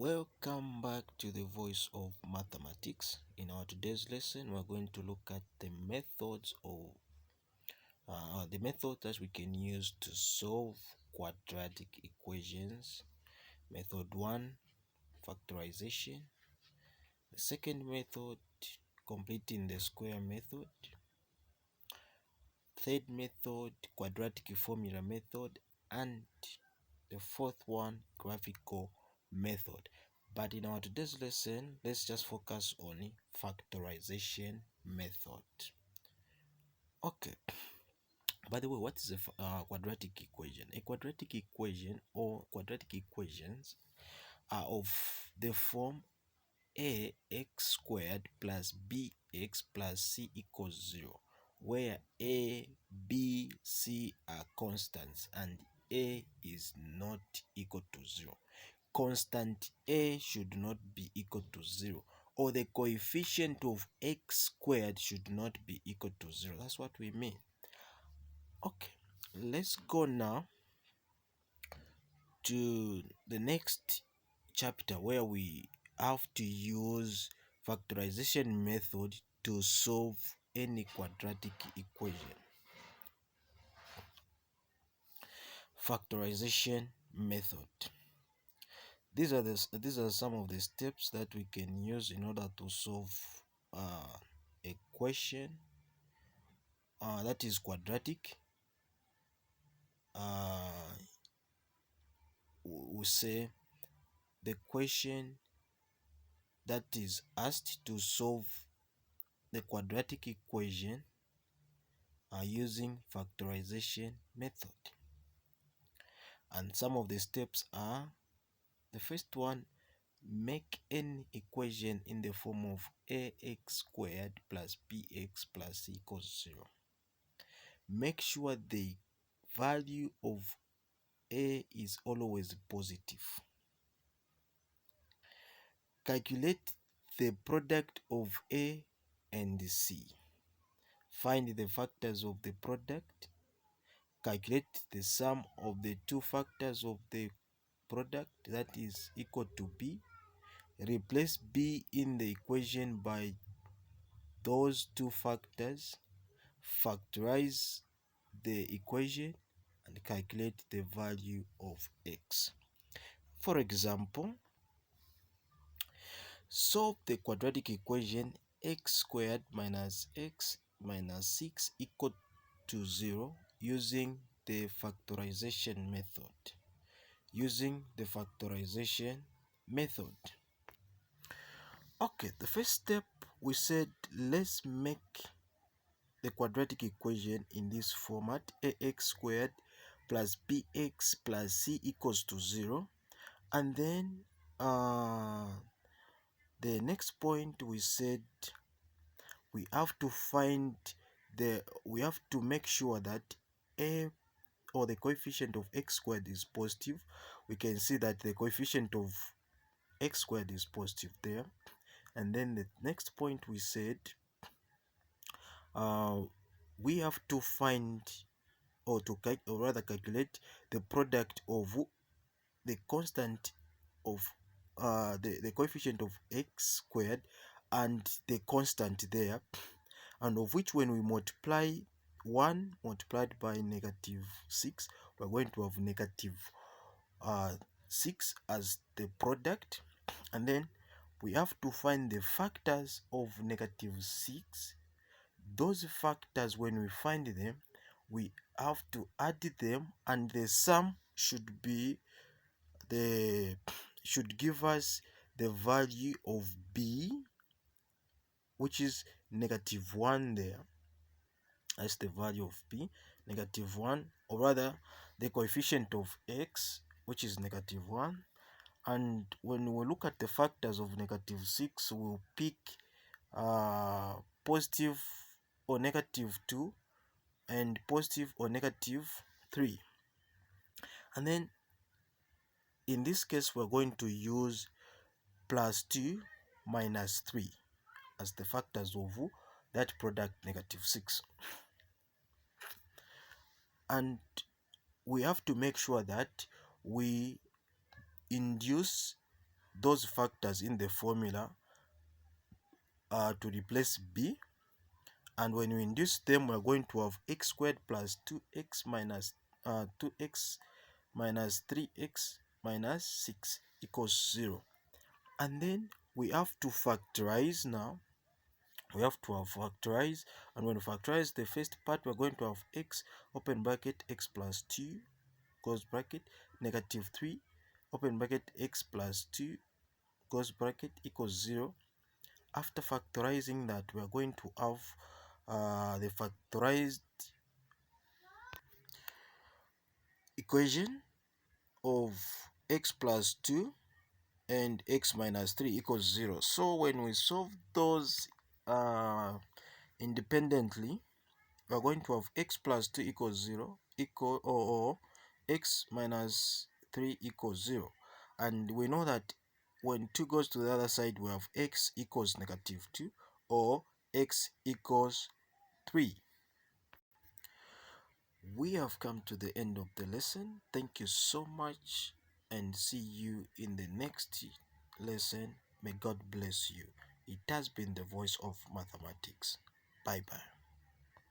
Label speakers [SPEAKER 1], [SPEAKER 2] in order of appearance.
[SPEAKER 1] Welcome back to the voice of mathematics. In our today's lesson, we're going to look at the methods that we can use to solve quadratic equations. Method 1, factorization. The second method, completing the square method. Third method, quadratic formula method. And the fourth one, graphical method. But in our today's lesson, let's just focus on factorization method. Okay, by the way, what is a quadratic equation? A quadratic equation or quadratic equations are of the form ax squared plus bx plus c equals 0, where a, b, c are constants and a is not equal to 0. Constant a should not be equal to 0, or the coefficient of x squared should not be equal to 0. That's what we mean. Okay, let's go now to the next chapter where we have to use factorization method to solve any quadratic equation. Factorization method. These are some of the steps that we can use in order to solve a question that is quadratic. We say the question that is asked to solve the quadratic equation using factorization method. And some of the steps are: the first one, make an equation in the form of ax squared plus bx plus c equals 0. Make sure the value of a is always positive. Calculate the product of a and c. Find the factors of the product. Calculate the sum of the two factors of the product, that is equal to b. Replace b in the equation by those two factors. Factorize the equation and calculate the value of x. For example, solve the quadratic equation x squared minus x minus 6 equal to 0 using the factorization method. Okay, the first step, we said let's make the quadratic equation in this format: ax squared plus bx plus c equals to 0. And then the next point, we said we have to make sure that a, or the coefficient of x squared, is positive. We can see that the coefficient of x squared is positive there. And then the next point, we said we have to find, or rather calculate the product of the constant of the coefficient of x squared and the constant there, and of which, when we multiply 1 multiplied by negative 6, we're going to have negative 6 as the product. And then we have to find the factors of negative 6. Those factors, when we find them, we have to add them, and the sum should give us the value of b, which is negative 1 there. That's the value of b, negative 1, or rather the coefficient of x, which is negative 1. And when we look at the factors of negative 6, we'll pick positive or negative 2 and positive or negative 3. And then in this case, we're going to use plus 2 minus 3 as the factors of that product, negative 6. And we have to make sure that we induce those factors in the formula to replace b, and when we induce them, we're going to have x squared plus 2x minus 2x minus 3x minus 6 equals 0. And then we have to factorize now. We have to factorize, and when we factorize the first part, we're going to have x open bracket x plus 2 close bracket negative 3 open bracket x plus 2 close bracket equals 0. After factorizing that, we are going to have the factorized equation of x plus 2 and x minus 3 equals 0. So when we solve those independently, we are going to have x plus 2 equals 0 equal or x minus 3 equals 0. And we know that when 2 goes to the other side, we have x equals negative 2 or x equals 3. We have come to the end of the lesson. Thank you so much and see you in the next lesson. May God bless you. It has been the voice of mathematics. Bye bye.